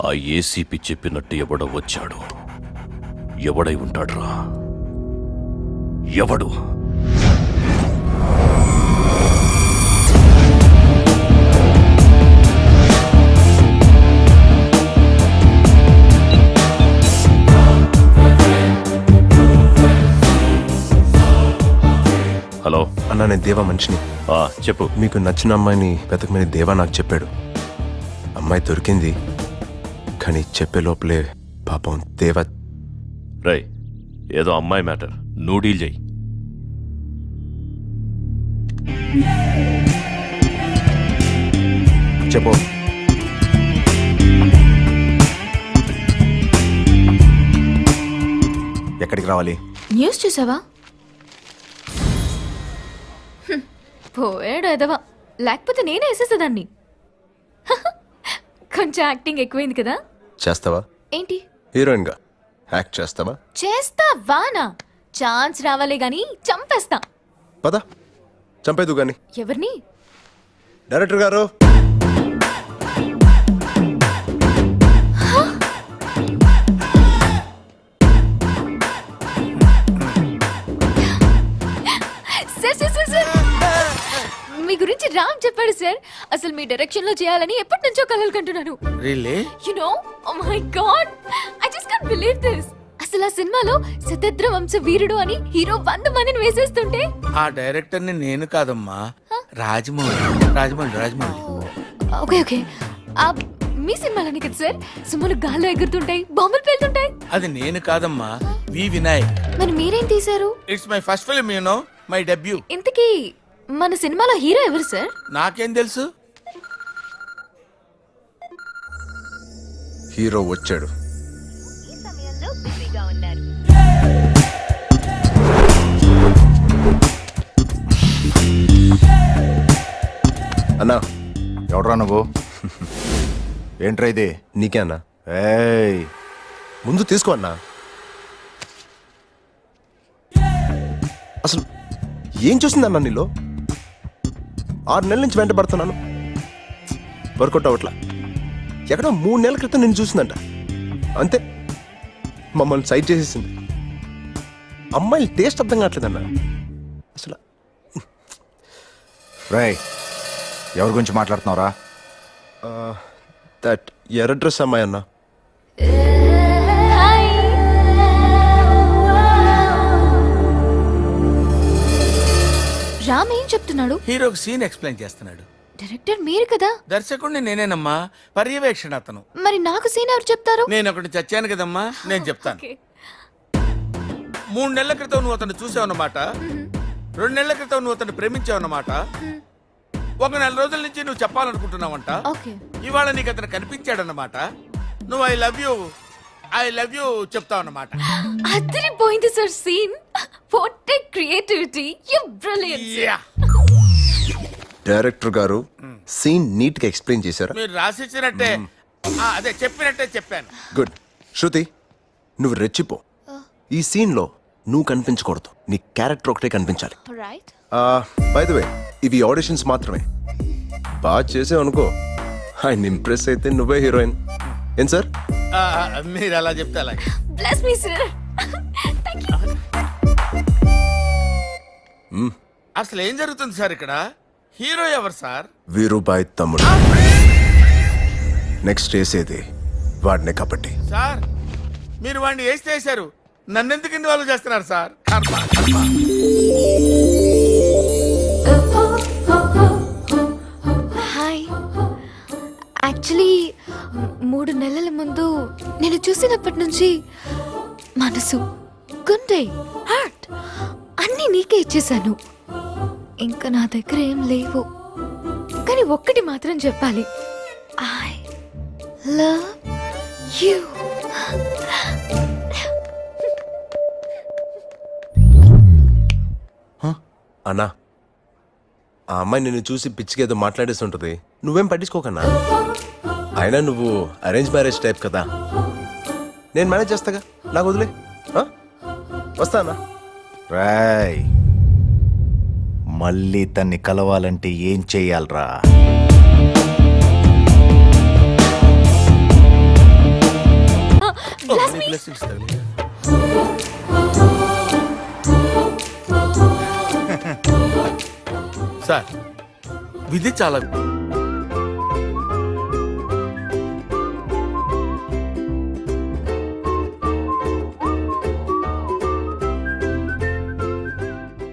ఆ ఏసీపీ చెప్పినట్టు ఎవడో వచ్చాడు. ఎవడై ఉంటాడురా? ఎవడు? హలో అన్న, నేను దేవా మనిషిని. చెప్పు. మీకు నచ్చిన అమ్మాయిని వెతకమని దేవా నాకు చెప్పాడు. అమ్మాయి దొరికింది, కానీ చెప్పే లోపలే పాపం దేవా. రై, ఏదో అమ్మాయి మ్యాటర్, నువ్వు డీల్ చెయ్యి. చెప్పు. ఎక్కడికి రావాలి? న్యూస్ చూసావా? పోయాడు ఎదవా, లేకపోతే నేనే వేసేసేదాన్ని. కొంచెం యాక్టింగ్ ఎక్కువైంది కదా. చేస్తావా? ఏంటి? హీరోయిన్ గా యాక్ట్ చేస్తావా? చేస్తావానా? ఛాన్స్ రావాలే గాని చంపేస్తా. పద, చంపేదు గాని. ఎవరిని? డైరెక్టర్ గారు. సార్ సార్ సార్ సార్, మీ గురించి రామ్ చెప్పాడు సార్. అసలు మీ డైరెక్షన్ లో చేయాలని ఎప్పటి నుంచో కలలు కంటున్నాను. Really? You know, oh my god, I just can't believe this. అసలు ఆ సినిమాలో శతద్ర వంశ వీరుడు అని హీరో 100 మందిని వేసేస్తుంటే ఆ డైరెక్టర్ ని నేను కాదమ్మా, రాజమౌళి. ఓకే ఓకే, మీ సినిమాలని కదా సార్ సుమ్ములు గాల్లో ఎగురుతుంటాయి, బాంబులు పేలుతుంటాయి. అది నేను కాదమ్మా, వి వినాయక్. మరి మీరేం తీశారు? It's my first film, you know, my debut. ఇంతకీ మన సినిమాలో హీరో ఎవరు సార్? నాకేం తెలుసు? హీరో వచ్చాడు. అన్నా. ఎవడ్రా నువ్వు? ఏంట్రా ఇది? నీకే అన్నా. ఏయ్, ముందు తీసుకో అన్నా. అసలు ఏం చూసిందన్నా నీలో? 6 నెలల నుంచి వెంట పడుతున్నాను, వర్కౌట్ అవట్లా. ఎక్కడో 3 నెలల క్రితం నేను చూసిందంట, అంతే మమ్మల్ని సైడ్ చేసేసింది. అమ్మాయిల టేస్ట్ అర్థం కావట్లేదన్నా అసలు. రేయ్, ఎవరి గురించి మాట్లాడుతున్నావురా? దట్ ఎర్ర డ్రెస్ అమ్మాయి అన్నా. రామ్ ఏం చెప్తున్నాడు? హీరోకి సీన్ ఎక్స్ప్లెయిన్ చేస్తున్నాడు. డైరెక్టర్ మీరు కదా. దర్శకుడిని నేనేనమ్మా, పర్యవేక్షణ అతను. మరి నాకు సీన్ ఎవరు చెప్తారు? నేను ఒకటి చచ్చాను కదమ్మా, నేను చెప్తాను. 3 నెలల క్రితం నువ్వు అతను చూసావన్నమాట. 2 నెలల క్రితం నువ్వు అతను ప్రేమించావన్నమాట. 1 నెల రోజుల నుంచి నువ్వు చెప్పాలనుకుంటున్నావంట. ఇవాళ నీకు అతను కనిపించాడన్నమాట. నువ్వు ఐ లవ్ యూ చెప్తావన్నమాట. అదిరిపోయింది sir scene. What a creativity, you brilliant. Director గారు సీన్ నీట్ గా ఎక్స్ప్లెయిన్ చేశారా? మీరు రాసిచ్చినట్టే, అదే చెప్పినట్టే చెప్పాను. గుడ్. శృతి, నువ్వు రెచ్చిపో. ఈ సీన్ లో నువ్వు కనిపించకూడదు, నీ క్యారెక్టర్ ఒకటే కనిపించాలి. బై ద వే, ఇవి ఆడిషన్స్ మాత్రమే. బాగా చేసావు అనుకో, ఆయన ఇంప్రెస్ అయితే నువ్వే హీరోయిన్. ఏం సార్? మీరు అలా చెప్తే అలాగే. Bless me sir. థాంక్యూ. అసలు ఏం జరుగుతుంది సార్ ఇక్కడ? హీరో ఎవరు సార్? వీరుబాయ్ తమ్ముడు. నెక్స్ట్ వేసేది వాడినే కాబట్టి. సార్, మీరు వాడిని వేస్తే వేశారు, నన్నెందుకు ఇన్వాల్వ్ చేస్తున్నారు సార్? హాయ్, యాక్చువల్లీ 3 నెలల ముందు నేను చూసినప్పటి నుంచి మనసు, గుండె, హార్ట్ అన్నీ నీకే ఇచ్చేశాను. ఇంకా నా దగ్గర ఏం లేవు, కానీ ఒక్కటి మాత్రం చెప్పాలి. I love you. అన్నా, ఆ అమ్మాయి నిన్ను చూసి పిచ్చికేదో మాట్లాడేస్తుంటది, నువ్వేం పట్టించుకోకన్నా. అయినా నువ్వు అరేంజ్ మ్యారేజ్ టైప్ కదా, నేను మేనేజ్ చేస్తాగా, నాకు వదిలే. వస్తానా? రాయ్, మళ్ళీ తన్ని కలవాలంటే ఏం చెయ్యాలరా? యాసిడ్స్ తగిలి సార్ విధి చాలా